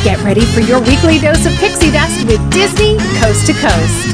Get ready for your weekly dose of pixie dust with Disney Coast to Coast.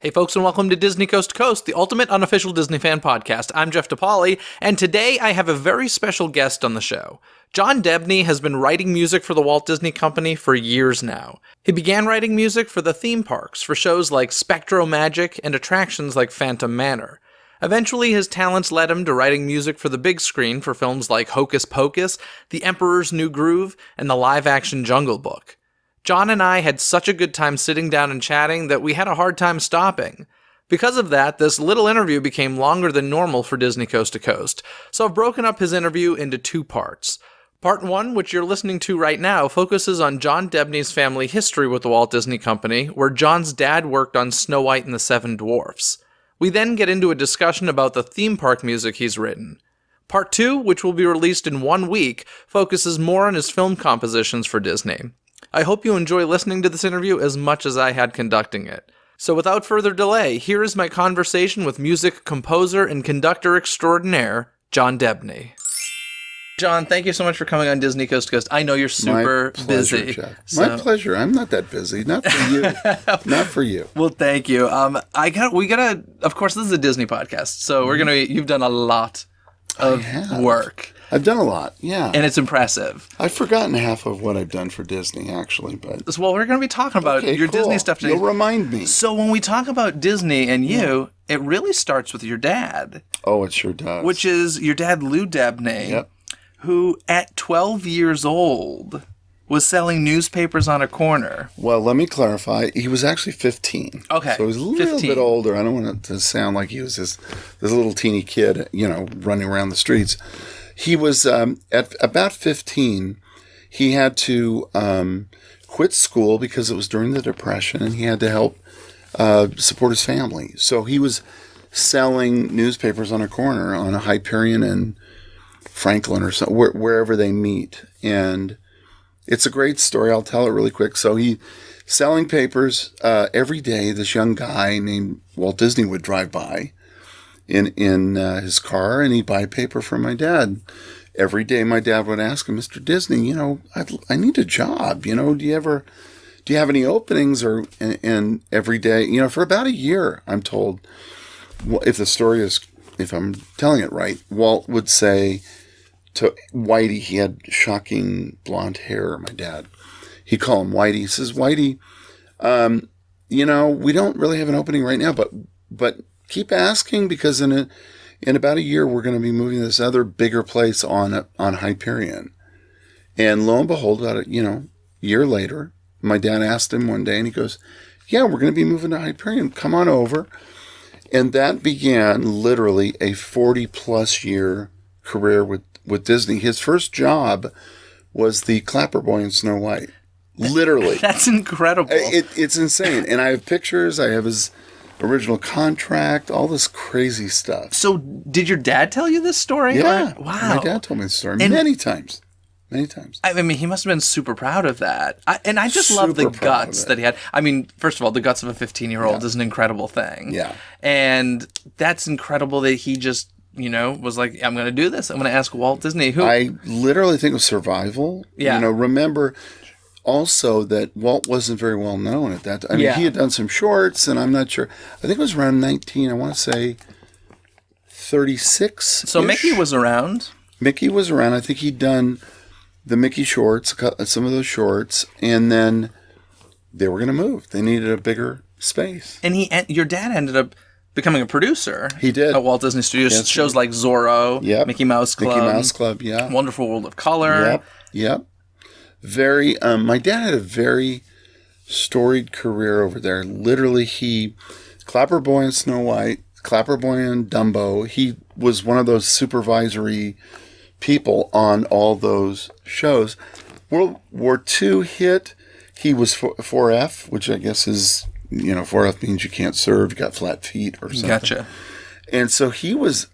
Hey folks, and welcome to Disney Coast to Coast, the ultimate unofficial Disney fan podcast. I'm Jeff DePaoli, and today I have a very special guest on the show. John Debney has been writing music for the Walt Disney Company for years now. He began writing music for the theme parks, for shows like SpectroMagic and attractions like Manor. Eventually, his talents led him to writing music for the big screen for films like Hocus Pocus, The Emperor's New Groove, and the live-action Jungle Book. John and I had such a good time sitting down and chatting that we had a hard time stopping. Because of that, this little interview became longer than normal for Disney Coast to Coast, so I've broken up his interview into two parts. Part 1, which you're listening to right now, focuses on John Debney's family history with the Walt Disney Company, where John's dad worked on Snow White and the Seven Dwarfs. We then get into a discussion about the theme park music he's written. Part 2, which will be released in 1 week, focuses more on his film compositions for Disney. I hope you enjoy listening to this interview as much as I had conducting it. So without further delay, here is my conversation with music composer and conductor extraordinaire, John Debney. John, thank you so much for coming on Disney Coast to Coast. I know you're super busy. Jeff. My pleasure. I'm not that busy. Not for you. Not for you. Well, thank you. We gotta. Of course, this is a Disney podcast, so you've done a lot of work. I've done a lot, yeah. And it's impressive. I've forgotten half of what I've done for Disney, actually. But well, we're going to be talking about your cool. Disney stuff today. You'll remind me. So when we talk about Disney and you, it really starts with your dad. Oh, it sure does. Which is your dad, Lou Debney, who at 12 years old was selling newspapers on a corner. Well, let me clarify. He was actually 15. Okay. So he was a little bit older. I don't want it to sound like he was this little teeny kid, running around the streets. He was, at about 15, he had to quit school because it was during the Depression, and he had to help support his family. So he was selling newspapers on a corner on a Hyperion and Franklin or wherever they meet. And it's a great story. I'll tell it really quick. So he selling papers every day. This young guy named Walt Disney would drive by in his car, and he'd buy paper from my dad. Every day my dad would ask him, Mr. Disney, I need a job. Do you have any openings? And every day, for about a year, I'm told, if I'm telling it right, Walt would say to Whitey, he had shocking blonde hair, my dad. He'd call him Whitey. He says, Whitey, we don't really have an opening right now, but keep asking, because in about a year we're going to be moving to this other bigger place on Hyperion. And lo and behold, about a year later, my dad asked him one day, and he goes, "Yeah, we're going to be moving to Hyperion. Come on over." And that began literally a 40-plus year career with Disney. His first job was the Clapper Boy in Snow White. Literally. That's incredible. It's insane. And I have pictures. I have his original contract, all this crazy stuff. So did your dad tell you this story? Yeah. Wow. My dad told me this story many times. Many times. I mean, he must have been super proud of that. I just love the guts that he had. I mean, first of all, the guts of a 15-year-old is an incredible thing. Yeah. And that's incredible that he just, was like, I'm going to do this. I'm going to ask Walt Disney. I literally think of survival. Yeah. Remember also that Walt wasn't very well known at that time. I mean, he had done some shorts, and I'm not sure. I think it was around 19, I want to say 36. So Mickey was around. Mickey was around. I think he'd done the Mickey shorts, some of those shorts, and then they were going to move. They needed a bigger space. And your dad ended up becoming a producer. He did. At Walt Disney Studios. Yes. Shows like Zorro, Mickey Mouse Club. Yeah. Wonderful World of Color. Yep. Very, my dad had a very storied career over there. Literally, Clapper Boy and Snow White, Clapper Boy and Dumbo, he was one of those supervisory people on all those shows. World War II hit, he was 4F, which I guess is, 4F means you can't serve, you got flat feet or something. Gotcha. And so he was,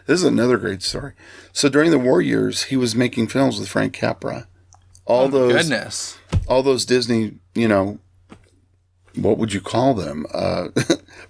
this is another great story. So during the war years, he was making films with Frank Capra. All those Disney, what would you call them?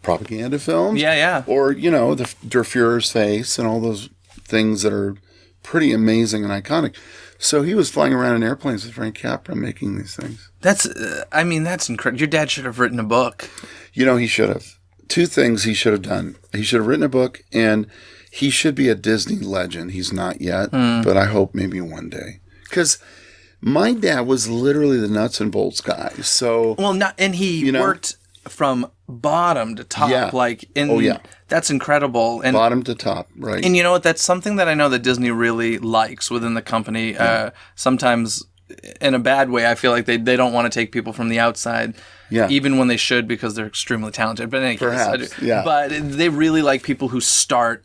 Propaganda films? Yeah. Or, the Der Fuhrer's face and all those things that are pretty amazing and iconic. So he was flying around in airplanes with Frank Capra making these things. That's incredible. Your dad should have written a book. He should have. Two things he should have done. He should have written a book, and he should be a Disney legend. He's not yet, but I hope maybe one day. Because my dad was literally the nuts and bolts guy. So he worked from bottom to top. Yeah. That's incredible. And bottom to top, right? And you know what? That's something that I know that Disney really likes within the company. Sometimes, in a bad way, I feel like they don't want to take people from the outside. Yeah. Even when they should, because they're extremely talented. But in any Perhaps, case, yeah. But they really like people who start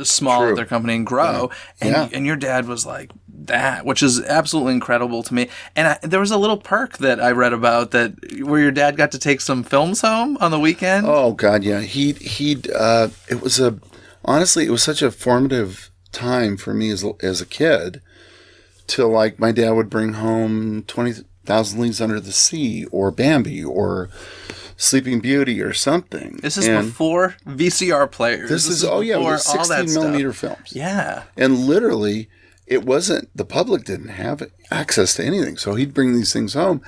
small at their company and grow. Yeah. And your dad was like that, which is absolutely incredible to me. And there was a little perk that I read about where your dad got to take some films home on the weekend. Oh God, yeah. It was such a formative time for me as a kid. Till like my dad would bring home 20,000 Leagues Under the Sea or Bambi or Sleeping Beauty or something. This is before VCR players. This is before it was 16 millimeter films. Yeah. And literally, the public didn't have access to anything. So he'd bring these things home.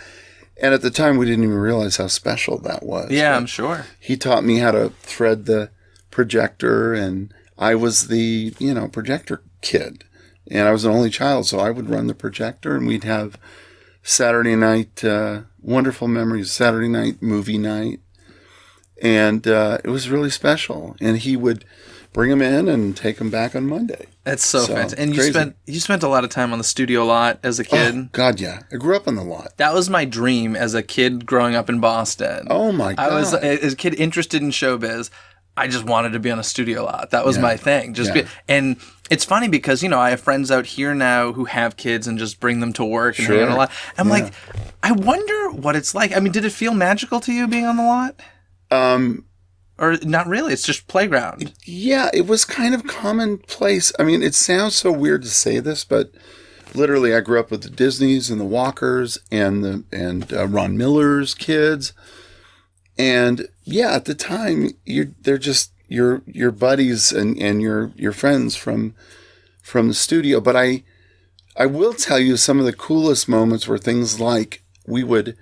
And at the time, we didn't even realize how special that was. Yeah, but I'm sure. He taught me how to thread the projector, and I was the, projector kid. And I was an only child, so I would run the projector, and we'd have Saturday night, wonderful memories, Saturday night movie night. And it was really special. And he would bring them in and take them back on Monday. That's so fantastic. And you spent a lot of time on the studio lot as a kid. Oh, God, yeah. I grew up on the lot. That was my dream as a kid growing up in Boston. Oh, my God. I was, as a kid, interested in showbiz. I just wanted to be on a studio lot. That was my thing. And it's funny because, I have friends out here now who have kids and just bring them to work and hang out a lot. I'm like, I wonder what it's like. I mean, did it feel magical to you being on the lot? Or not really? It's just playground. Yeah, it was kind of commonplace. I mean, it sounds so weird to say this, but literally I grew up with the Disneys and the Walkers and Ron Miller's kids. And yeah, at the time, they're just your buddies and your friends from the studio. But I will tell you some of the coolest moments were things like we would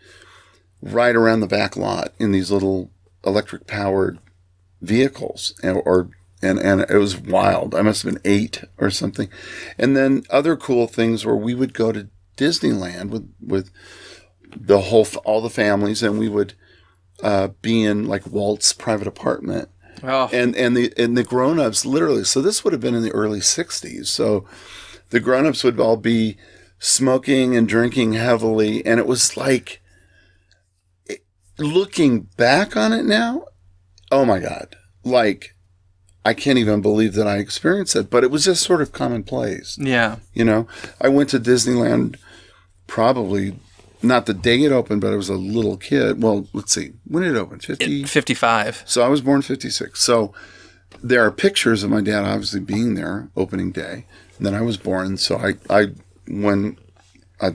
ride around the back lot in these little electric powered vehicles, and it was wild. I must have been 8 or something. And then other cool things were we would go to Disneyland with all the families, and we would be in like Walt's private apartment. Oh. And the grown-ups literally, so this would have been in the early 60s. So the grown-ups would all be smoking and drinking heavily, and it was like, looking back on it now, oh my God, like I can't even believe that I experienced it, but it was just sort of commonplace. Yeah. I went to Disneyland probably not the day it opened, but I was a little kid. Well, let's see. When did it open? 55. So I was born 56. So there are pictures of my dad obviously being there opening day. And then I was born. So they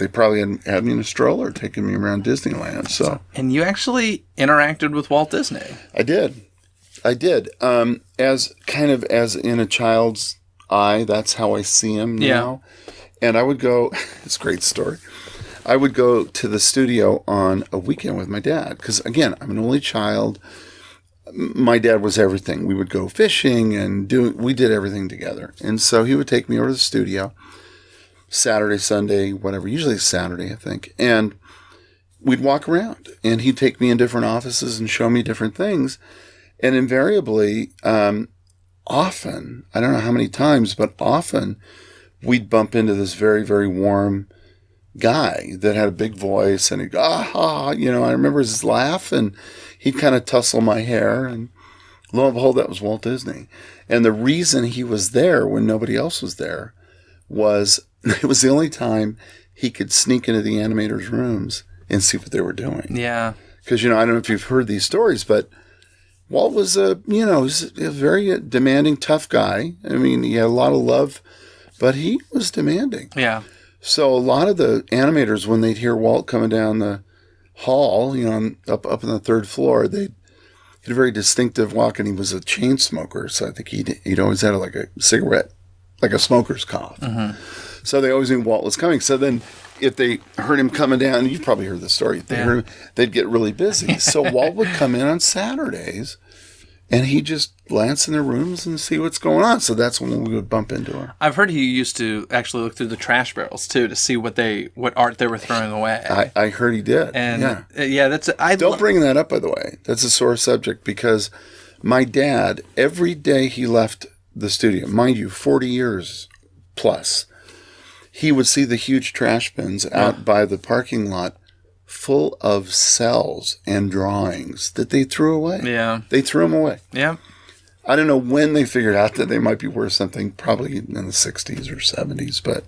probably had me in a stroller taking me around Disneyland. So. And you actually interacted with Walt Disney. I did. As in a child's eye, that's how I see him now. Yeah. And I would go, it's a great story. I would go to the studio on a weekend with my dad because, again, I'm an only child. My dad was everything. We would go fishing and we did everything together. And so he would take me over to the studio Saturday, Sunday, whatever, usually Saturday, I think. And we'd walk around and he'd take me in different offices and show me different things. And invariably, often, I don't know how many times, but often we'd bump into this very, very warm guy that had a big voice, and he'd go, I remember his laugh, and he'd kind of tussle my hair, and lo and behold, that was Walt Disney. And the reason he was there when nobody else was there was it was the only time he could sneak into the animators' rooms and see what they were doing. Yeah. Because, I don't know if you've heard these stories, but Walt was a very demanding, tough guy. I mean, he had a lot of love, but he was demanding. Yeah. So a lot of the animators, when they'd hear Walt coming down the hall, up on the third floor. He had a very distinctive walk, and he was a chain smoker, so I think he'd always had like a cigarette, like a smoker's cough. Mm-hmm. So they always knew Walt was coming. So then if they heard him coming down, you've probably heard the story, if they heard him, they'd get really busy. So Walt would come in on Saturdays, and he'd just glance in their rooms and see what's going on. So that's when we would bump into him. I've heard he used to actually look through the trash barrels too to see what art they were throwing away. I heard he did. And Don't bring that up, by the way. That's a sore subject, because my dad, every day he left the studio, mind you, 40 years plus, he would see the huge trash bins out by the parking lot full of cells and drawings that they threw away. Yeah. They threw them away. Yeah. I don't know when they figured out that they might be worth something, probably in the 60s or 70s. But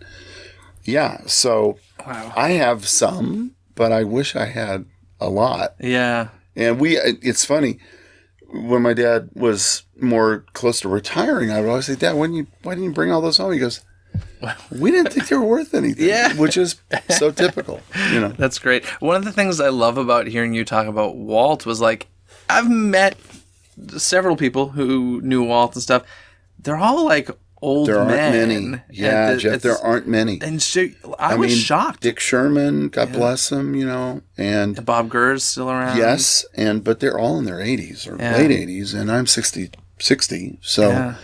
yeah, so I have some, but I wish I had a lot. Yeah. And it's funny, when my dad was more close to retiring, I would always say, Dad, why didn't you bring all those home? He goes, we didn't think they were worth anything. Yeah. Which is so typical, That's great. One of the things I love about hearing you talk about Walt was, like, I've met several people who knew Walt and stuff. They're all like old men. There aren't many. Yeah, Jeff, there aren't many. And I was shocked. Dick Sherman, God bless him, and Bob Gurr's still around. Yes, but they're all in their 80s or late 80s, and I'm 60, so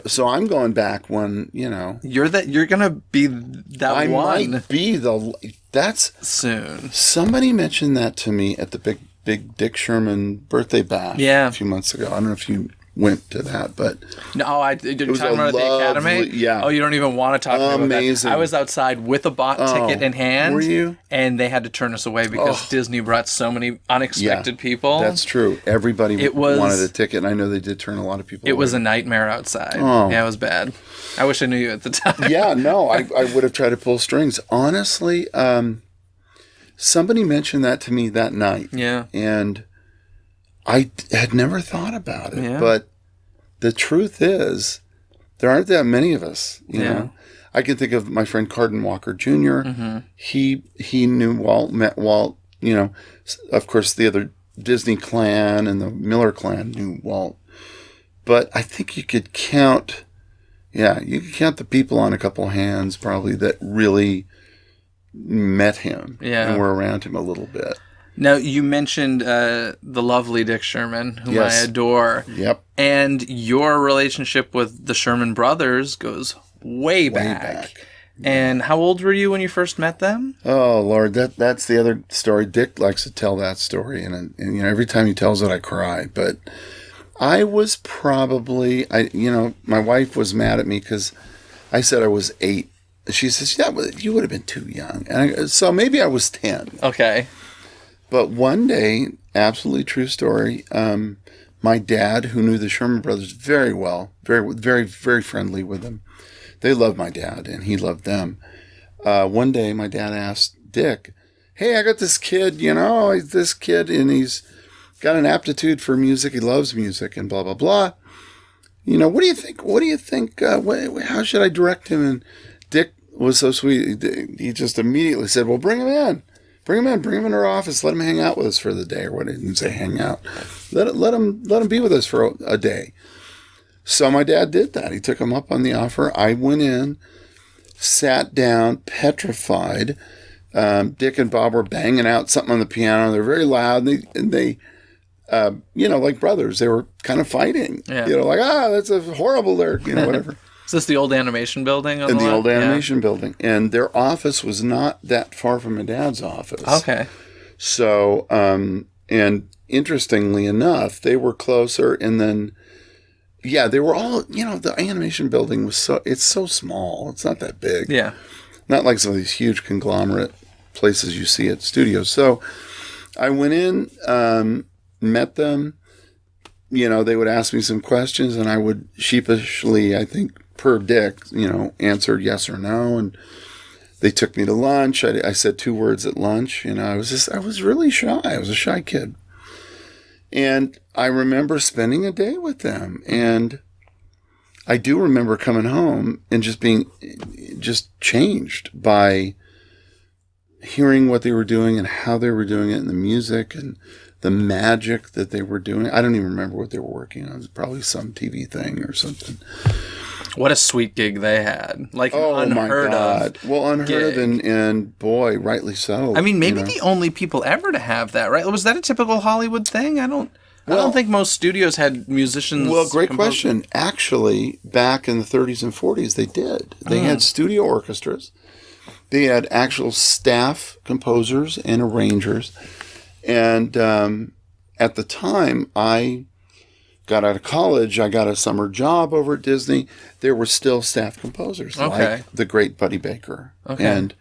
so I'm going back when, You're gonna be that I one. I might be that's soon. Somebody mentioned that to me at the big Dick Sherman birthday bash a few months ago. I don't know if you went to that, but no, you're talking about the Academy. Yeah. Oh, you don't even want to talk about Amazing. that. I was outside with a bought ticket in hand. Were you? And they had to turn us away because Disney brought so many unexpected people. That's true. Everybody wanted a ticket, and I know they did turn a lot of people away. It was a nightmare outside. Oh. Yeah, it was bad. I wish I knew you at the time. Yeah, no, I would have tried to pull strings. Honestly, somebody mentioned that to me that night. Yeah. And I had never thought about it, but the truth is, there aren't that many of us. You know, I can think of my friend Carden Walker Jr. Mm-hmm. He knew Walt, met Walt. Of course, the other Disney clan and the Miller clan knew Walt, but I think you could count. Yeah, you could count the people on a couple hands probably that really met him and were around him a little bit. Now, you mentioned the lovely Dick Sherman, whom I adore. Yep. And your relationship with the Sherman brothers goes way back. And how old were you when you first met them? Oh, Lord, that's the other story. Dick likes to tell that story, and every time he tells it, I cry. But I was probably, my wife was mad at me because I said I was 8. She says, you would have been too young. And so maybe I was 10. Okay. But one day, absolutely true story, my dad, who knew the Sherman brothers very well, very, very, very friendly with them. They loved my dad, and he loved them. One day, my dad asked Dick, hey, I got this kid, and he's got an aptitude for music. He loves music and blah, blah, blah. What do you think? How should I direct him? And Dick was so sweet. He just immediately said, well, bring him in. Bring him in our office. Let him hang out with us for the day, or what he didn't say hang out. Let him be with us for a day. So my dad did that. He took him up on the offer. I went in, sat down, petrified. Dick and Bob were banging out something on the piano. They're very loud, and they like brothers, they were kind of fighting. Yeah. That's a horrible lyric, whatever. Is this the old animation building? In the old animation building. And their office was not that far from my dad's office. Okay. So, and interestingly enough, they were closer. And then, they were all, the animation building it's so small. It's not that big. Yeah. Not like some of these huge conglomerate places you see at studios. So I went in, met them. They would ask me some questions, and I would sheepishly, I think, per Dick, answer yes or no. And they took me to lunch. I said 2 words at lunch. I was really shy. I was a shy kid. And I remember spending a day with them. And I do remember coming home and just being changed by hearing what they were doing and how they were doing it, and the music and the magic that they were doing. I don't even remember what they were working on. It was probably some TV thing or something. What a sweet gig they had. Like, Oh my unheard God. of. Well, unheard gig. of, and boy, rightly so. I mean, maybe you know? the only people ever to have that, right? Was that a typical Hollywood thing? I don't think most studios had musicians. Well, great question. Actually, back in the 30s and 40s, they did. They had studio orchestras. They had actual staff composers and arrangers. And at the time, I got out of college. I got a summer job over at Disney. There were still staff composers like the great Buddy Baker and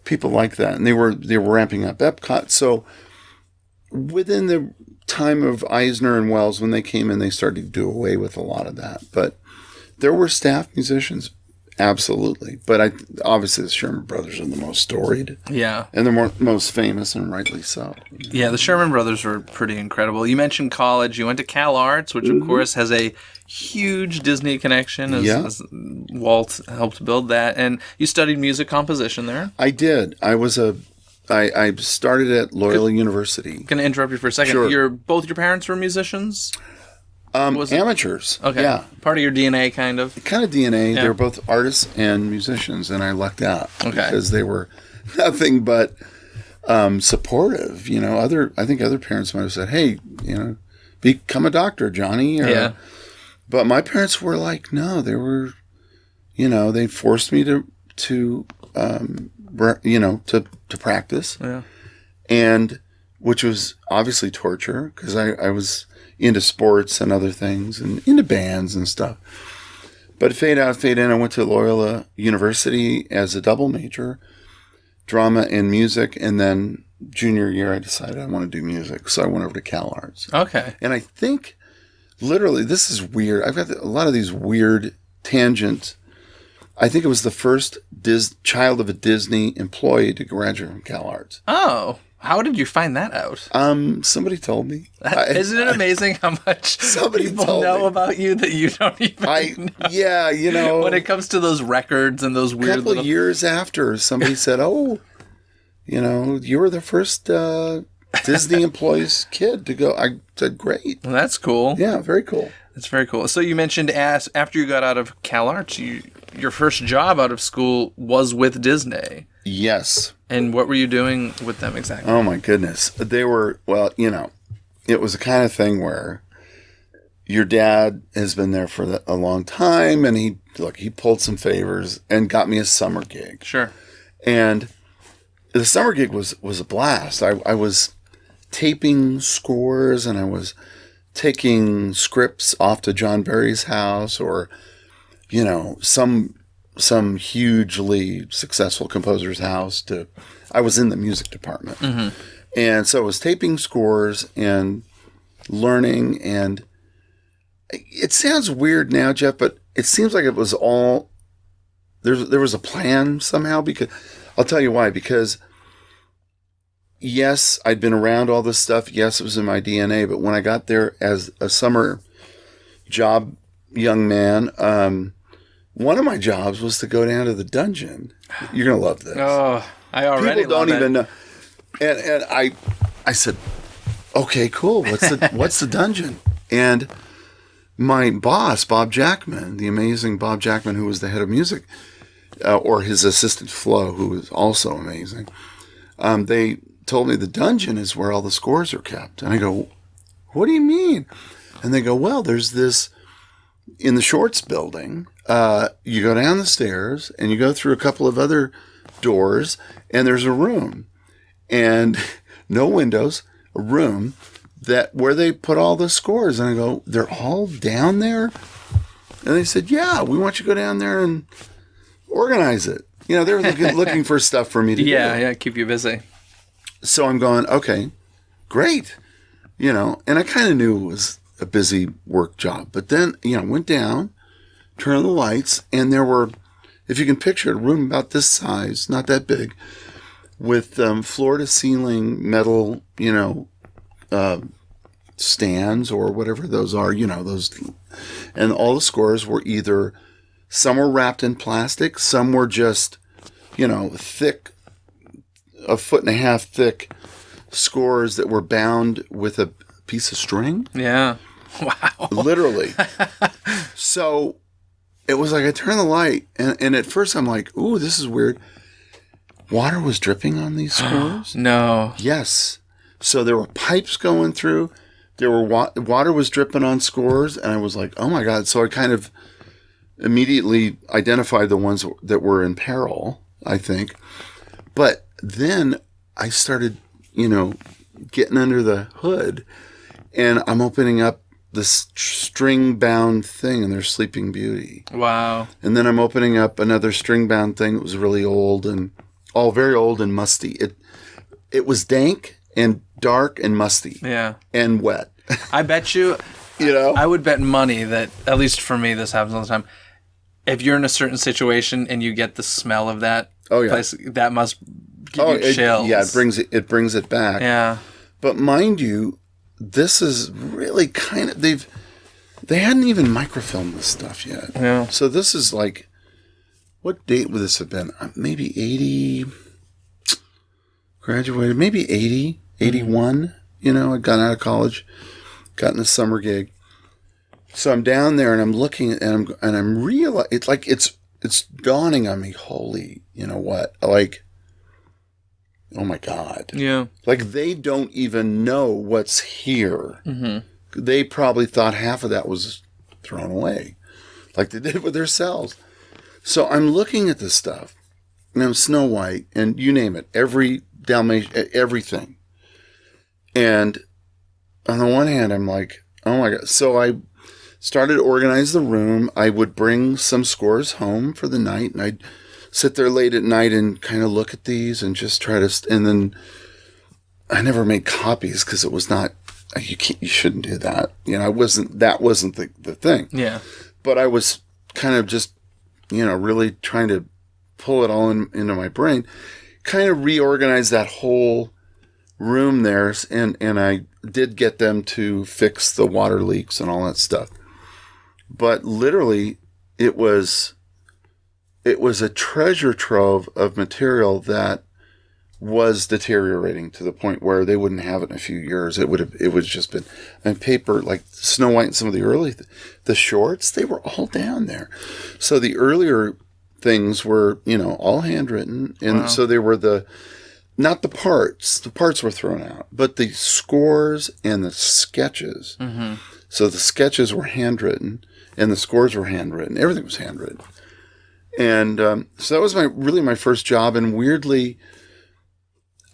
people like that. And they were ramping up Epcot. So within the time of Eisner and Wells, when they came in, they started to do away with a lot of that. But there were staff musicians, absolutely. But obviously the Sherman Brothers are the most storied. Yeah. And the most famous, and rightly so. Yeah, the Sherman Brothers were pretty incredible. You mentioned college. You went to Cal Arts, which, of course, has a huge Disney connection, as Walt helped build that. And you studied music composition there. I did. I started at Loyola University. Going to interrupt you for a second. Sure. Both your parents were musicians? Amateurs. Okay. Yeah. Part of your DNA, kind of? Kind of DNA. Yeah. They were both artists and musicians, and I lucked out. Okay. Because they were nothing but supportive. You know, I think other parents might have said, hey, you know, become a doctor, Johnny. Or, but my parents were like, no, they were, you know, they forced me to practice. Yeah. And which was obviously torture because I was into sports and other things and into bands and stuff. But fade out, fade in, I went to Loyola University as a double major, drama and music. And then junior year, I decided I want to do music. So I went over to Cal Arts. Okay. And I think literally, this is weird. I've got a lot of these weird tangents. I think it was the first child of a Disney employee to graduate from Cal Arts. Oh, how did you find that out? Somebody told me. Isn't it amazing how much people know about you that you don't even know? Yeah, you know. When it comes to those records and those weird A couple of years after, somebody said, oh, you know, you were the first Disney employee's kid to go. I said, great. Well, that's cool. Yeah, very cool. That's very cool. So you mentioned after you got out of Cal Arts, your first job out of school was with Disney. Yes. And what were you doing with them exactly? Oh, my goodness. They were, well, you know, it was the kind of thing where your dad has been there for a long time, and he pulled some favors and got me a summer gig. Sure. And the summer gig was a blast. I was taping scores, and I was taking scripts off to John Barry's house, or, you know, some hugely successful composer's house. I was in the music department. Mm-hmm. And so I was taping scores and learning, and it sounds weird now, Jeff, but it seems like it was all, there was a plan somehow, because I'll tell you why, because yes, I'd been around all this stuff. Yes, it was in my DNA, but when I got there as a summer job young man, one of my jobs was to go down to the dungeon. You're going to love this. Oh, I already People don't even know. And I said, okay, cool. What's the dungeon? And my boss, Bob Jackman, the amazing Bob Jackman, who was the head of music, or his assistant Flo, who was also amazing, they told me the dungeon is where all the scores are kept. And I go, what do you mean? And they go, well, there's this in the Shorts building. You go down the stairs and you go through a couple of other doors, and there's a room, and no windows, a room where they put all the scores. And I go, they're all down there? And they said, yeah, we want you to go down there and organize it. You know, they were looking for stuff for me to do. Yeah, keep you busy. So I'm going, okay, great. You know, and I kind of knew it was a busy work job. But then, you know, went down, turned on the lights, and there were, if you can picture it, a room about this size, not that big, with floor-to-ceiling metal, you know, stands or whatever those are, you know, those. And all the scores were either, some were wrapped in plastic, some were just, you know, thick a foot and a half thick scores that were bound with a piece of string. Yeah. Wow. Literally. So it was like I turned the light, and at first I'm like, ooh, this is weird. Water was dripping on these scores? No. Yes. So there were pipes going through. There were water was dripping on scores, and I was like, oh my God. So I kind of immediately identified the ones that were in peril, I think. But then I started, getting under the hood, and I'm opening up this string-bound thing, and there's Sleeping Beauty. Wow. And then I'm opening up another string-bound thing that was really old and all very old and musty. It was dank and dark and musty. Yeah. And wet. I bet you, I would bet money that, at least for me, this happens all the time. If you're in a certain situation and you get the smell of that place, that must give you chills. It brings it back. Yeah. But mind you, this is really kind of, they hadn't even microfilmed this stuff yet. Yeah. So this is like, what date would this have been? Maybe 80, graduated, maybe 80, 81. I'd gotten out of college, gotten a summer gig. So I'm down there and I'm looking and I'm realizing, it's like, it's dawning on me, holy, what? Like, oh my God. Yeah. Like they don't even know what's here. Mm-hmm. They probably thought half of that was thrown away, like they did with their cells. So I'm looking at this stuff, and I'm Snow White, and you name it, every Dalmatian, everything. And on the one hand, I'm like, oh my God. So I started to organize the room. I would bring some scores home for the night, and I'd sit there late at night and kind of look at these and just try to, and then I never made copies because it was not, you shouldn't do that. That wasn't the thing. Yeah. But I was kind of just, really trying to pull it all into my brain, kind of reorganize that whole room there. And I did get them to fix the water leaks and all that stuff. But literally it was a treasure trove of material that was deteriorating to the point where they wouldn't have it in a few years. It would just been, and paper, like Snow White and some of the early, the shorts, they were all down there. So the earlier things were, all handwritten. And Wow. So they were not the parts were thrown out, but the scores and the sketches. Mm-hmm. So the sketches were handwritten and the scores were handwritten. Everything was handwritten. And so that was my first job. And weirdly,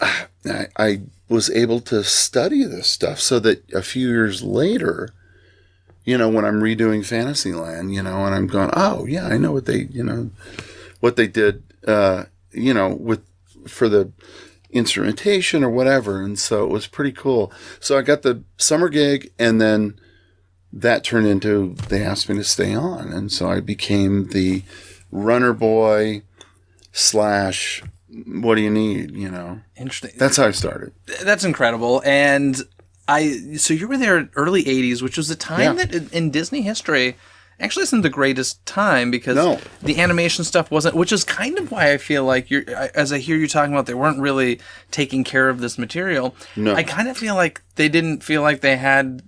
I was able to study this stuff so that a few years later, when I'm redoing Fantasyland, and I'm going, oh yeah, I know what they did, for the instrumentation or whatever. And so it was pretty cool. So I got the summer gig, and then that turned into, they asked me to stay on. And so I became the runner boy / what do you need, Interesting. That's how I started. That's incredible. And so you were there early 80s, which was a time that in Disney history actually isn't the greatest time, because the animation stuff wasn't, which is kind of why I feel like as I hear you talking about, they weren't really taking care of this material. No. I kind of feel like they didn't feel like they had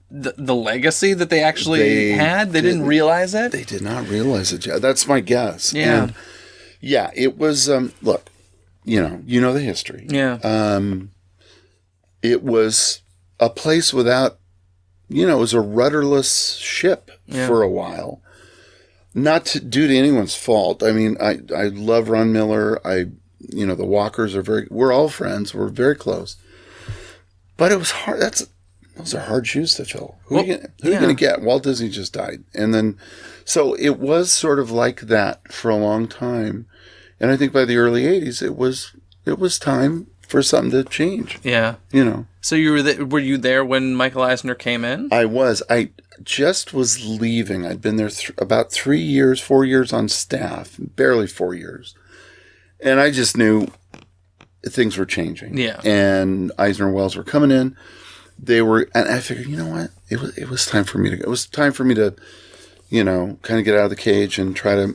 the legacy that they actually had. They didn't realize it. They did not realize it. Yeah, that's my guess. Yeah. And it was, look, you know the history. Yeah. It was a place without, it was a rudderless ship for a while. Not due to anyone's fault. I mean, I love Ron Miller. The Walkers we're all friends. We're very close. But it was hard. Those are hard shoes to fill. Who are you going to get? Walt Disney just died. And then, so it was sort of like that for a long time. And I think by the early 80s, it was time for something to change. Yeah. So were you there when Michael Eisner came in? I was. I just was leaving. I'd been there about 4 years on staff, barely 4 years. And I just knew things were changing. Yeah. And Eisner and Wells were coming in. And I figured, you know what? It was time for me to go. It was time for me to, kind of get out of the cage and try to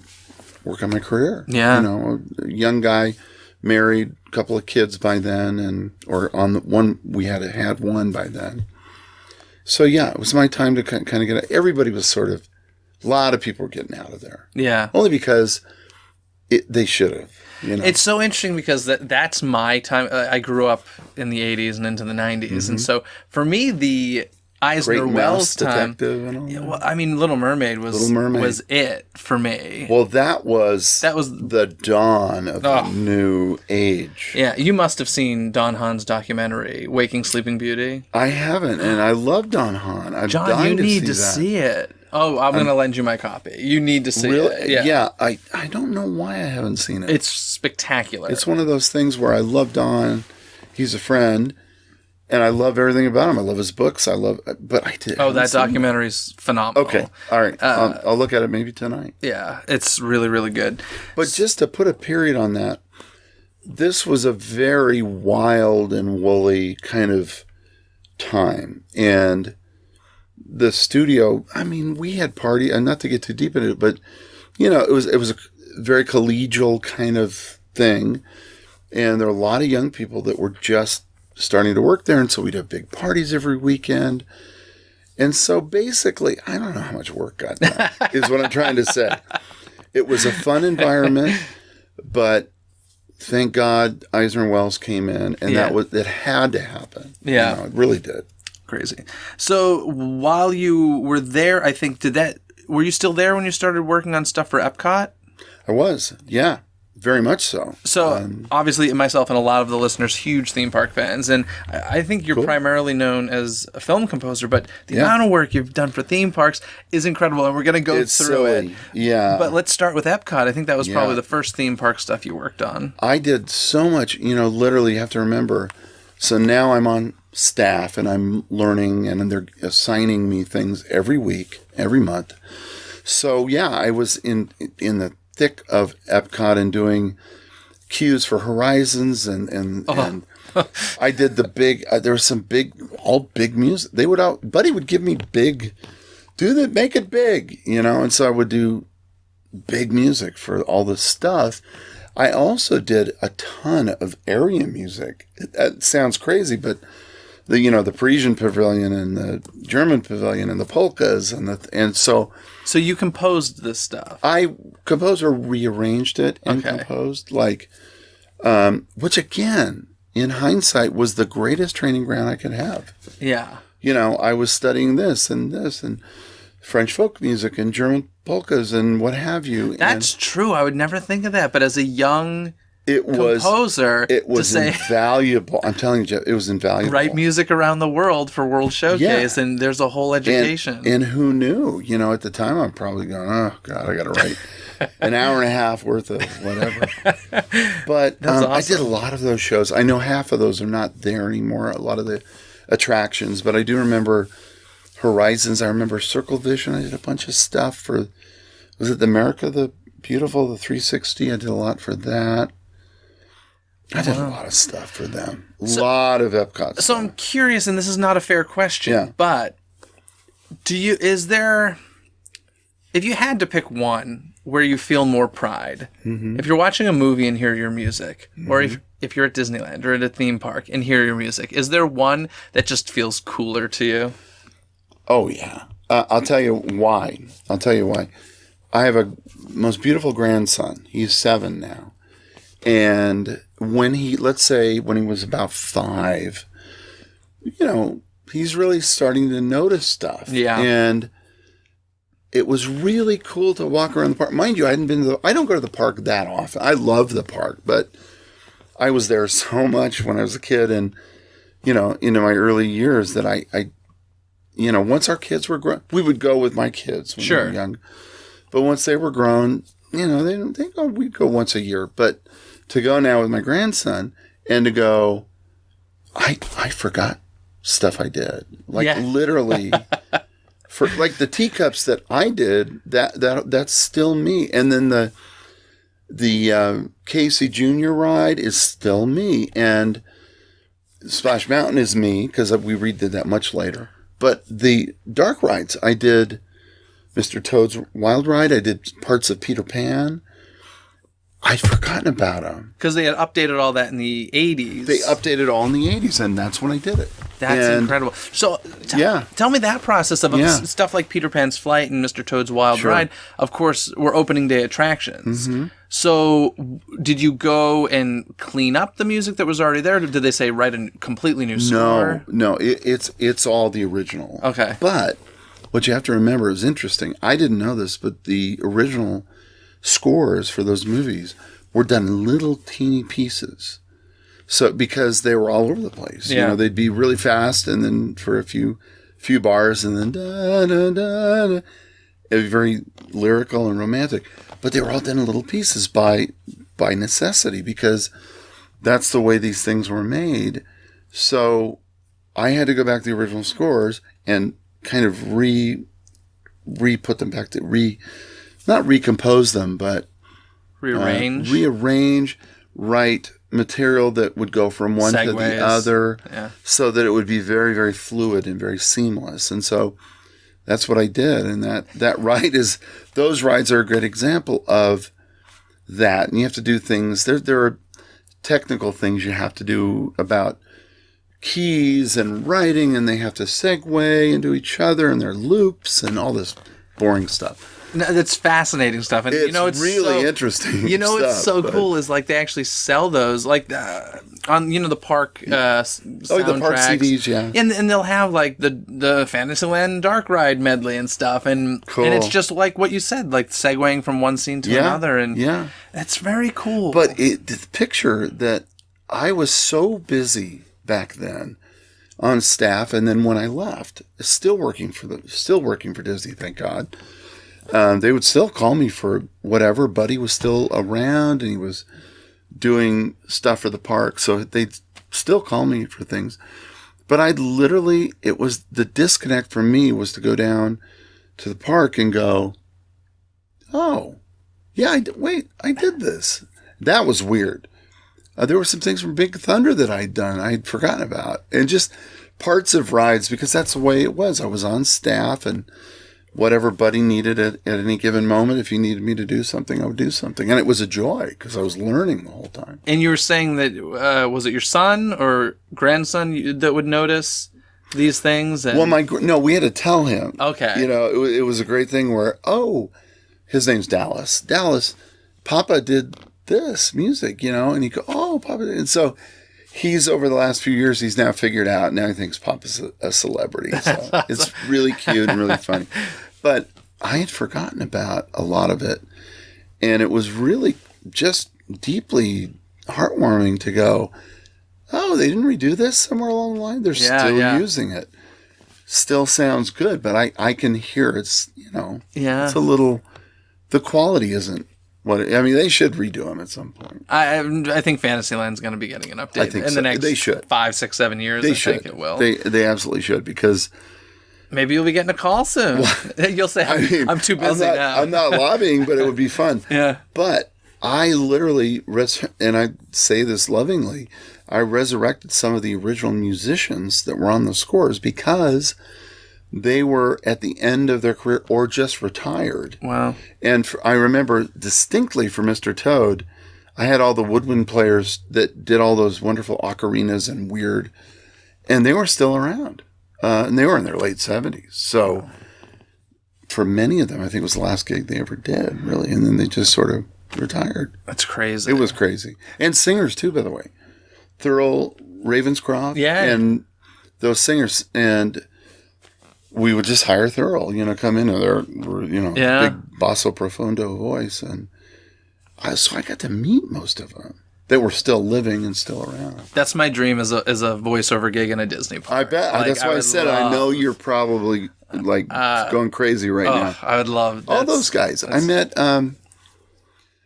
work on my career. Yeah. A young guy, married, a couple of kids by then, or on the one, we had one by then. So yeah, it was my time to kind of get out. Everybody was a lot of people were getting out of there. Yeah. Only because they should have. It's so interesting because that's my time. I grew up in the 80s and into the 90s. And so for me, the Eisner Wells time. And all that. Well, I mean, Little Mermaid was it for me. Well, that was the dawn of a new age. Yeah, you must have seen Don Hahn's documentary, Waking Sleeping Beauty. I haven't, and I love Don Hahn. John, you need to see it. Oh, I'm going to lend you my copy. You need to see it. Yeah. I don't know why I haven't seen it. It's spectacular. It's one of those things where I love Don. He's a friend. And I love everything about him. I love his books. But I did. Oh, that documentary's phenomenal. Okay. All right. I'll look at it maybe tonight. Yeah. It's really, really good. But just to put a period on that, this was a very wild and woolly kind of time. And the studio, I mean, we had party, and not to get too deep into it, but it was a very collegial kind of thing, and there were a lot of young people that were just starting to work there, and so we'd have big parties every weekend, and so basically, I don't know how much work got done, is what I'm trying to say. It was a fun environment, but thank God Eisner Wells came in, and it had to happen. Yeah, it really did. Crazy. So while you were there, I think, were you still there when you started working on stuff for Epcot? I was, yeah, very much so. So obviously myself and a lot of the listeners, huge theme park fans, and I think you're primarily known as a film composer, but the amount of work you've done for theme parks is incredible, and we're going to go through it. Yeah. But let's start with Epcot. I think that was probably the first theme park stuff you worked on. I did so much, literally you have to remember. So now I'm on staff and I'm learning, and they're assigning me things every week, every month. So yeah, I was in the thick of Epcot and doing cues for Horizons and I did the big. There was some big music. Buddy would give me make it big, and so I would do big music for all this stuff. I also did a ton of area music. That sounds crazy, but the Parisian Pavilion and the German Pavilion and the polkas and so. So you composed this stuff? I composed or rearranged it and composed, which again, in hindsight, was the greatest training ground I could have. Yeah. I was studying this and French folk music and German polkas and what have you. That's true. I would never think of that. But as a young composer, it was invaluable. I'm telling you, Jeff, it was invaluable. Write music around the world for World Showcase, and there's a whole education. And who knew? At the time, I'm probably going, oh, God, I got to write an hour and a half worth of whatever. But awesome. I did a lot of those shows. I know half of those are not there anymore, a lot of the attractions. But I do remember Horizons. I remember Circle Vision. I did a bunch of stuff for, was it the America the Beautiful, the 360? I did a lot for that. I did a lot of stuff for them. A lot of Epcot stuff. So I'm curious, and this is not a fair question, but if you had to pick one where you feel more pride, if you're watching a movie and hear your music, or if you're at Disneyland or at a theme park and hear your music, is there one that just feels cooler to you? Oh, yeah. I'll tell you why. I have a most beautiful grandson. He's 7 now. And when he was about 5, he's really starting to notice stuff. Yeah. And it was really cool to walk around the park. Mind you, I don't go to the park that often. I love the park, but I was there so much when I was a kid and, into my early years that I once our kids were grown, we would go with my kids when they were young. But once they were grown, we'd go once a year. But to go now with my grandson and to go, I forgot stuff I did. Literally, for the teacups that I did, that's still me. And then the Casey Jr. ride is still me. And Splash Mountain is me because we redid that much later. But the dark rides, I did Mr. Toad's Wild Ride. I did parts of Peter Pan. I'd forgotten about them. Because they had updated all that in the 80s. They updated all in the 80s, and that's when I did it. That's incredible. So, tell me that process of stuff like Peter Pan's Flight and Mr. Toad's Wild Ride, of course, were opening day attractions. Mm-hmm. So, did you go and clean up the music that was already there? Or did they say write a completely new score? No, it's all the original. Okay. But what you have to remember is interesting. I didn't know this, but the original scores for those movies were done in little teeny pieces. So because they were all over the place, you know, they'd be really fast, and then for a few bars, and then da da da da. It'd be very lyrical and romantic, but they were all done in little pieces by necessity, because that's the way these things were made. So I had to go back to the original scores and kind of re-put them back to not recompose them, but rearrange, write material that would go from one to the other, so that it would be very, very fluid and very seamless. And so that's what I did. And that ride those rides are a great example of that. And you have to do things. There are technical things you have to do about keys and writing, and they have to segue into each other, and there are loops and all this boring stuff. No, that's fascinating stuff, and it's really interesting. What's so cool is like they actually sell those like on the park soundtracks. The park CDs, yeah. And they'll have like the Fantasyland Dark Ride medley and stuff, and it's just like what you said, like segueing from one scene to another, and that's very cool. But the picture that I was so busy back then on staff, and then when I left, still working for Disney, thank God. They would still call me for whatever. Buddy was still around, and he was doing stuff for the park, so they'd still call me for things. But it was the disconnect for me was to go down to the park and go, oh, yeah, I did this. That was weird. There were some things from Big Thunder that I'd done, I'd forgotten about, and just parts of rides, because that's the way it was. I was on staff, and whatever Buddy needed at any given moment, if he needed me to do something, I would do something. And it was a joy, because I was learning the whole time. And you were saying that, was it your son or grandson that would notice these things? And... Well, we had to tell him. Okay. It was a great thing where, his name's Dallas. Dallas, Papa did this music, and he'd go, oh, Papa did. And so he's, over the last few years, he's now figured out, now he thinks Papa's a celebrity. So it's really cute and really funny. But I had forgotten about a lot of it. And it was really just deeply heartwarming to go, oh, they didn't redo this somewhere along the line? They're still using it. Still sounds good, but I can hear it's a little, the quality isn't they should redo them at some point. I think Fantasyland's going to be getting an update in the next they should. 5, 6, 7 years. I think it will. They absolutely should, because maybe you'll be getting a call soon. You'll say, I'm too busy now. I'm not lobbying, but it would be fun. Yeah. But I literally, and I say this lovingly, I resurrected some of the original musicians that were on the scores, because they were at the end of their career or just retired. Wow. And I remember distinctly for Mr. Toad, I had all the woodwind players that did all those wonderful ocarinas and weird, and they were still around. And they were in their late 70s. So for many of them, I think it was the last gig they ever did, really. And then they just sort of retired. That's crazy. It was crazy. And singers, too, by the way. Thurl Ravenscroft. Yeah. And those singers. And we would just hire Thurl, come in with their, big basso profundo voice. And so I got to meet most of them that were still living and still around. That's my dream as a voiceover gig in a Disney park. I bet. That's why I said I know you're probably going crazy right now. I would love all those guys. I met,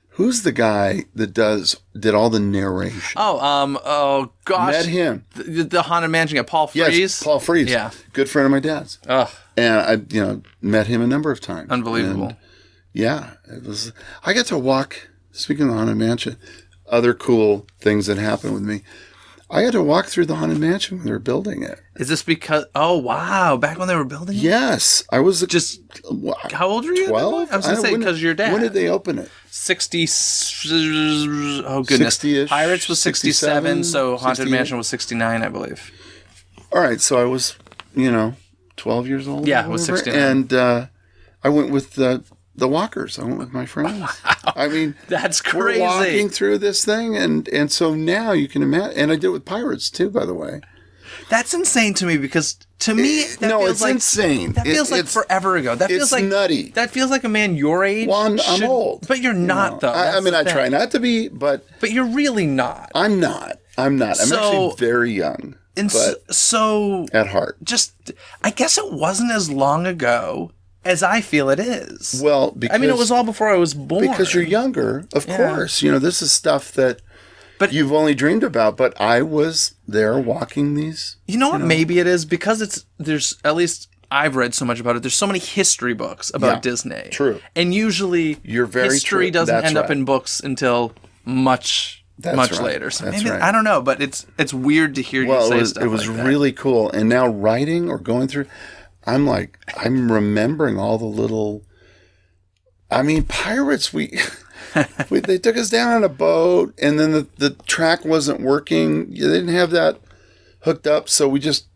who's the guy that did all the narration? Oh gosh. Met him. The Haunted Mansion guy, Paul Frees? Yes, Paul Frees. Yeah. Good friend of my dad's. And I, met him a number of times. Unbelievable. And it was, I got to walk, speaking of the Haunted Mansion, other cool things that happened with me. I had to walk through the Haunted Mansion when they were building it. Is this because? Oh wow! Back when they were building it. Yes, I was Just how old were you? 12. I was gonna say because your dad. When did they open it? 60. Oh goodness. 60-ish, Pirates was 67, so Haunted 68. Mansion was 69, I believe. All right, so I was, 12 years old. Yeah, I was 69. And I went with the walkers. I went with my friends. Wow. I mean, that's crazy. We're walking through this thing, and so now you can imagine. And I did it with Pirates too, by the way. That's insane to me because to me that feels it's like insane. That feels like forever ago. That feels like nutty. That feels like a man your age. Well, I'm old, but you're not though. I mean, I try not to be, but you're really not. I'm not. I'm actually very young. And so at heart, I guess it wasn't as long ago as I feel it is. Well, because it was all before I was born. Because you're younger, of course. This is stuff that you've only dreamed about. But I was there walking these. You know what? Maybe it is because there's at least I've read so much about it. There's so many history books about Disney. True. And usually history doesn't end up in books until much later. So maybe I don't know, but it's weird to hear you say stuff. It was like that. really cool. And now writing or going through, I'm remembering all the little. I mean, Pirates. They took us down on a boat, and then the track wasn't working. They didn't have that hooked up, so we just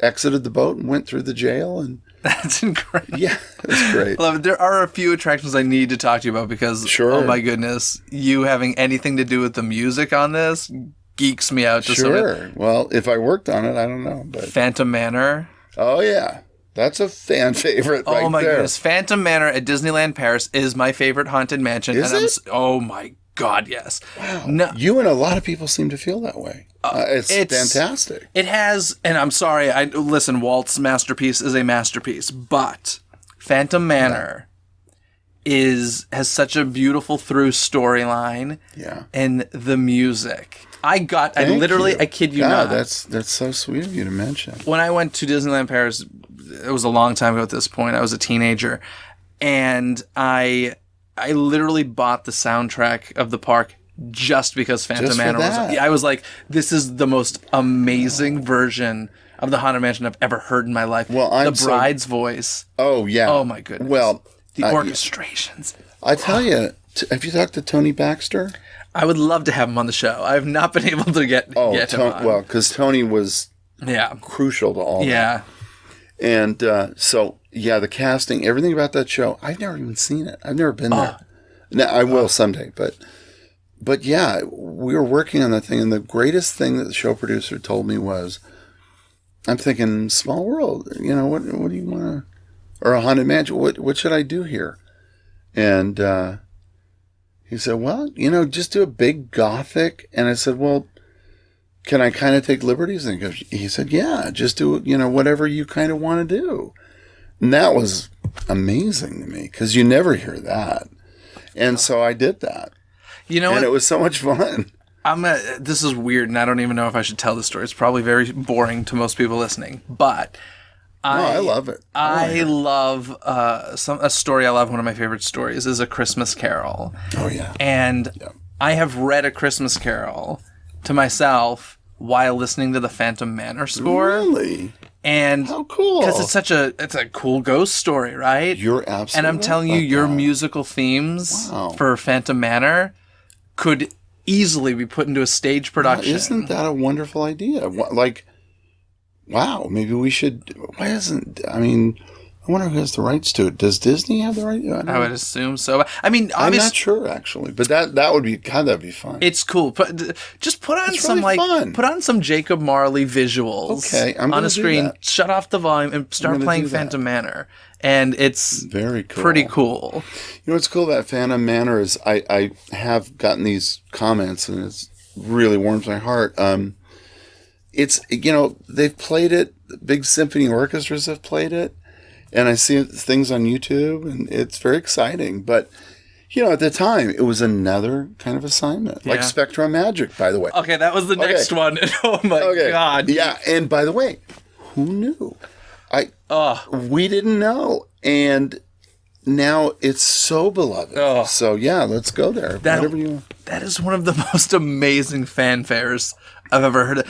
exited the boat and went through the jail. And that's incredible. Yeah, it's great. Love it. There are a few attractions I need to talk to you about because oh my goodness, you having anything to do with the music on this geeks me out. Sure. Well, if I worked on it, I don't know. But Phantom Manor. Oh yeah. That's a fan favorite right there. Oh my goodness. Phantom Manor at Disneyland Paris is my favorite haunted mansion. Is it? Oh my God, yes. Wow. No, you and a lot of people seem to feel that way. It's fantastic. It has, and I'm sorry, listen, Walt's masterpiece is a masterpiece, but Phantom Manor has such a beautiful through storyline. Yeah. And the music. I kid you not. That's so sweet of you to mention. When I went to Disneyland Paris, it was a long time ago at this point. I was a teenager, and I literally bought the soundtrack of the park just because Phantom Manor was. I was like, this is the most amazing version of the Haunted Mansion I've ever heard in my life. Well, the bride's voice. Oh yeah. Oh my goodness. Well, the orchestrations. I tell you, have you talked to Tony Baxter? I would love to have him on the show. I have not been able to get him on. Well, because Tony was crucial to all that. Yeah. And the casting, everything about that show, I've never even seen it. I've never been there. Now, I will someday, but yeah, we were working on that thing, and the greatest thing that the show producer told me was, I'm thinking, Small World, what do you want to, or a Haunted Mansion, what should I do here? And he said, well, just do a big Gothic. And I said, well, can I kind of take liberties? And he said, yeah, just do, whatever you kind of want to do. And that was amazing to me because you never hear that. And so I did that. And it was so much fun. This is weird, and I don't even know if I should tell this story. It's probably very boring to most people listening, but I love it. I love a story. I love one of my favorite stories is A Christmas Carol. Oh yeah. And I have read A Christmas Carol to myself while listening to the Phantom Manor score. Really? And how cool! Because it's a cool ghost story, right? You're absolutely. And I'm telling you, your musical themes for Phantom Manor could easily be put into a stage production. Isn't that a wonderful idea? Wow, maybe we should. I wonder who has the rights to it. Does Disney have the rights? I would assume so. I mean, I'm not sure actually, but that would be that'd be fun. It's cool. Just put on put on some Jacob Marley visuals. I'm on a screen. Shut off the volume and start playing Phantom Manor, and it's very cool. Pretty cool. What's cool about Phantom Manor is I have gotten these comments, and it's really warms my heart. It's they've played it. Big symphony orchestras have played it. And I see things on YouTube, and it's very exciting. But, at the time, it was another kind of assignment. Like SpectroMagic, by the way. Okay, that was the next one. Oh, my God. Yeah, and by the way, who knew? We didn't know. And now it's so beloved. Oh. So yeah, let's go there. Whatever you want. That is one of the most amazing fanfares I've ever heard.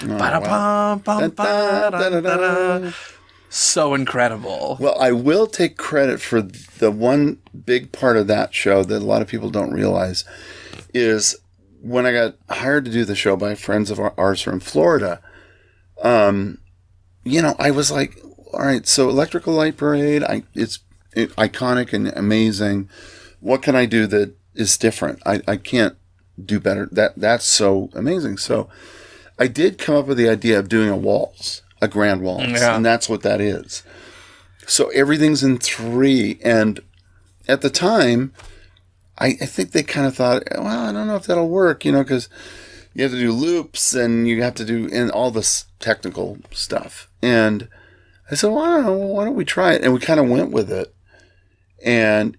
So incredible. Well, I will take credit for the one big part of that show that a lot of people don't realize is when I got hired to do the show by friends of ours from Florida, I was like, all right, so Electrical Light Parade, it's iconic and amazing. What can I do that is different? I can't do better. That's so amazing. So I did come up with the idea of doing a waltz, a grand waltz, and that's what that is. So everything's in 3, and at the time, I think they kind of thought, well, I don't know if that'll work, because you have to do loops and you have to do all this technical stuff. And I said, well, I don't know, why don't we try it? And we kind of went with it. And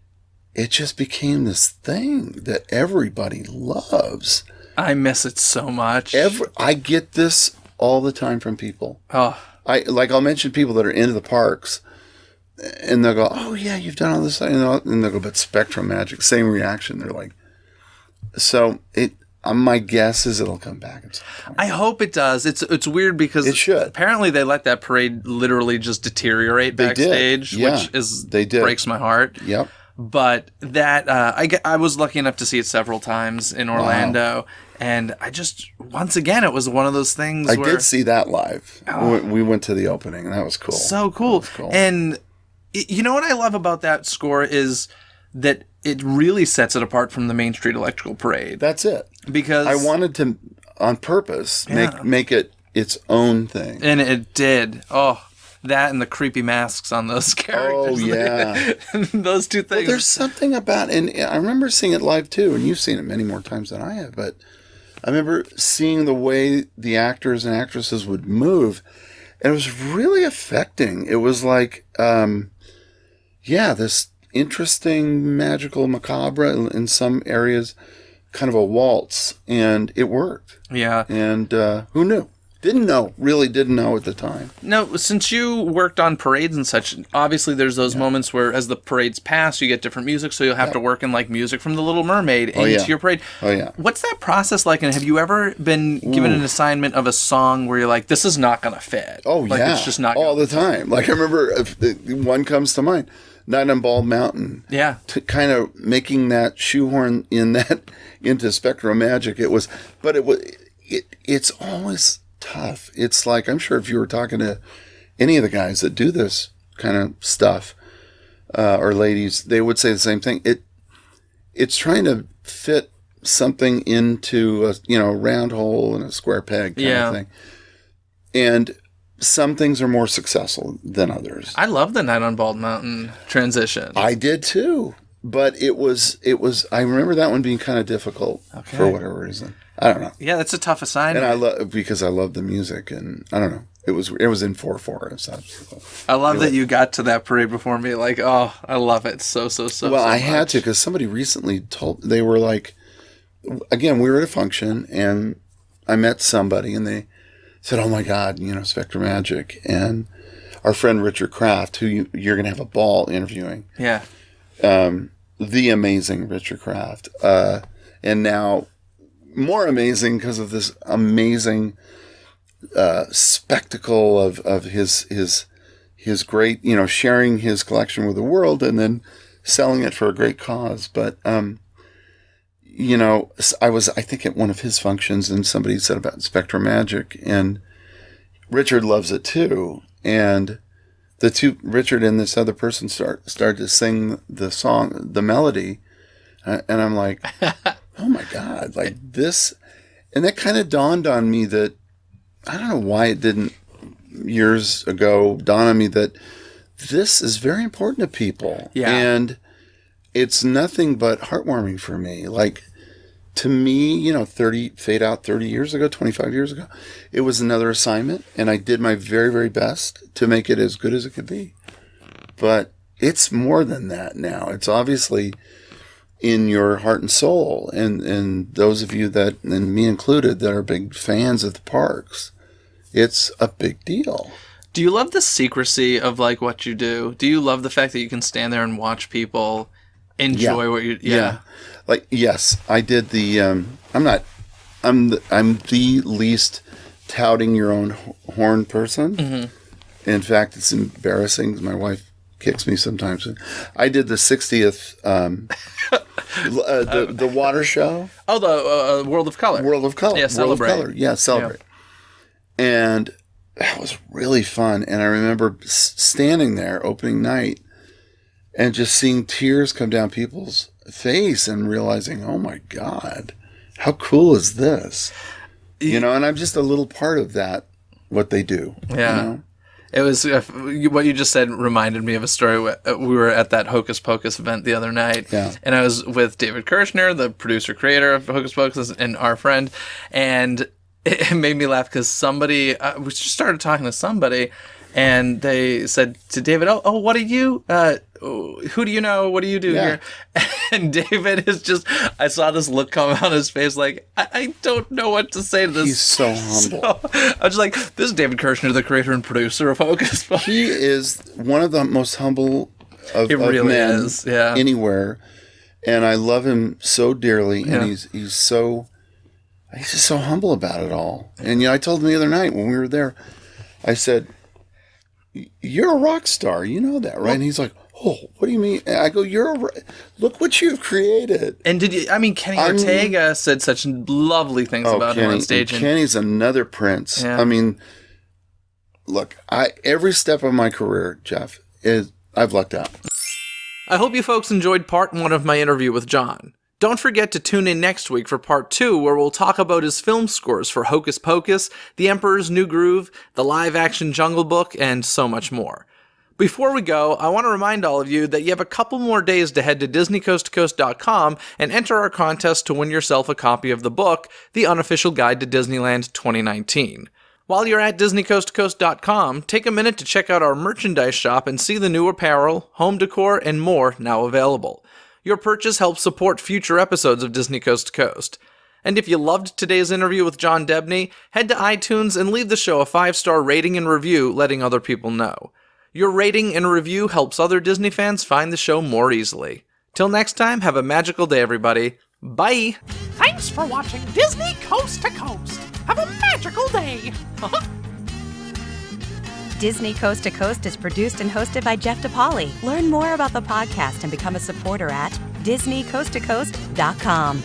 it just became this thing that everybody loves. I miss it so much. I get this all the time from people. Oh. I'll mention people that are into the parks, and they'll go, oh, yeah, you've done all this. And they'll go, but SpectroMagic, same reaction. They're like, so my guess is it'll come back at some point. I hope it does. It's weird because it should. Apparently they let that parade literally just deteriorate backstage, which breaks my heart. Yep. But that I was lucky enough to see it several times in Orlando, and I just once again it was one of those things. I did see that live. We went to the opening, and that was cool. So cool. And you know what I love about that score is that it really sets it apart from the Main Street Electrical Parade. That's it. Because I wanted to, on purpose, make it its own thing. And it did. Oh, that and the creepy masks on those characters. Oh, yeah. Those two things. Well, there's something about, and I remember seeing it live too, and you've seen it many more times than I have, but I remember seeing the way the actors and actresses would move, and it was really affecting. It was like, this interesting, magical, macabre in some areas, kind of a waltz, and it worked. Yeah. And who knew? Really didn't know at the time. Now, since you worked on parades and such, obviously there's those moments where as the parades pass, you get different music, so you'll have to work in like music from The Little Mermaid into your parade. Oh, yeah. What's that process like, and have you ever been given an assignment of a song where you're like, this is not going to fit? Oh, like, yeah. It's just not all the time. Like, I remember one comes to mind. Night on Bald Mountain. Yeah. Kind of making that shoehorn into SpectroMagic. It's always tough. It's like, I'm sure if you were talking to any of the guys that do this kind of stuff, or ladies, they would say the same thing. It's trying to fit something into a round hole and a square peg kind of thing. And some things are more successful than others. I love the Night on Bald Mountain transition. I did too, but it was. I remember that one being kind of difficult for whatever reason. I don't know. Yeah, that's a tough assignment. And because I love the music, and I don't know. It was in 4/4 and such. I love that you got to that parade before me. Like, oh, I love it so. Well, I had to because somebody recently they were like, again, we were at a function and I met somebody and they said, "Oh my God, SpectroMagic," and our friend Richard Kraft, who you're going to have a ball interviewing. Yeah. The amazing Richard Kraft, and now more amazing because of this amazing spectacle of his great, sharing his collection with the world and then selling it for a great cause. But I was, I think, at one of his functions, and somebody said about SpectroMagic, and Richard loves it too. And the two, Richard and this other person, started to sing the song, the melody, and I'm like, oh my God, like this. And that kind of dawned on me that, I don't know why it didn't years ago dawn on me that this is very important to people. Yeah. And it's nothing but heartwarming for me. Like, to me, 30 years ago, 25 years ago, it was another assignment, and I did my very, very best to make it as good as it could be. But it's more than that now. It's obviously in your heart and soul, and those of you that, and me included, that are big fans of the parks, it's a big deal. Do you love the secrecy of like what you do? Do you love the fact that you can stand there and watch people enjoy what you? Yeah. Like, yes, I did the. I'm the least touting your own horn person. Mm-hmm. In fact, it's embarrassing. My wife kicks me sometimes. I did the 60th, the water show. Oh, the World of Color. World of Color. Yeah, Celebrate. World of Color. Yeah, Celebrate. Yeah. And that was really fun. And I remember standing there opening night and just seeing tears come down people's face and realizing, oh my God, how cool is this? You know, and I'm just a little part of that, what they do. Yeah. You know? It was, what you just said reminded me of a story. We were at that Hocus Pocus event the other night, and I was with David Kirshner, the producer creator of Hocus Pocus, and our friend, and it made me laugh because somebody, we just started talking to somebody, and they said to David, oh, what are you, who do you know? What do you do here? And David is just, I saw this look come on his face like, I don't know what to say to this. He's so humble. So, I was just like, this is David Kirshner, the creator and producer of Hocus Pocus. He is one of the most humble of really men is, yeah. anywhere. And I love him so dearly. And he's just so humble about it all. And, you know, I told him the other night when we were there, I said, you're a rock star. You know that, right? And he's like, oh, what do you mean? And I go, look what you've created. And Kenny Ortega said such lovely things about him on stage. And Kenny's another prince. Yeah. I mean, look, every step of my career, Jeff, I've lucked out. I hope you folks enjoyed part 1 of my interview with John. Don't forget to tune in next week for part 2, where we'll talk about his film scores for Hocus Pocus, The Emperor's New Groove, the live-action Jungle Book, and so much more. Before we go, I want to remind all of you that you have a couple more days to head to DisneyCoastToCoast.com and enter our contest to win yourself a copy of the book, The Unofficial Guide to Disneyland 2019. While you're at DisneyCoastToCoast.com, take a minute to check out our merchandise shop and see the new apparel, home decor, and more now available. Your purchase helps support future episodes of Disney Coast to Coast. And if you loved today's interview with John Debney, head to iTunes and leave the show a 5-star rating and review, letting other people know. Your rating and review helps other Disney fans find the show more easily. Till next time, have a magical day, everybody. Bye! Thanks for watching Disney Coast to Coast. Have a magical day. Disney Coast to Coast is produced and hosted by Jeff DePaoli. Learn more about the podcast and become a supporter at DisneyCoastToCoast.com.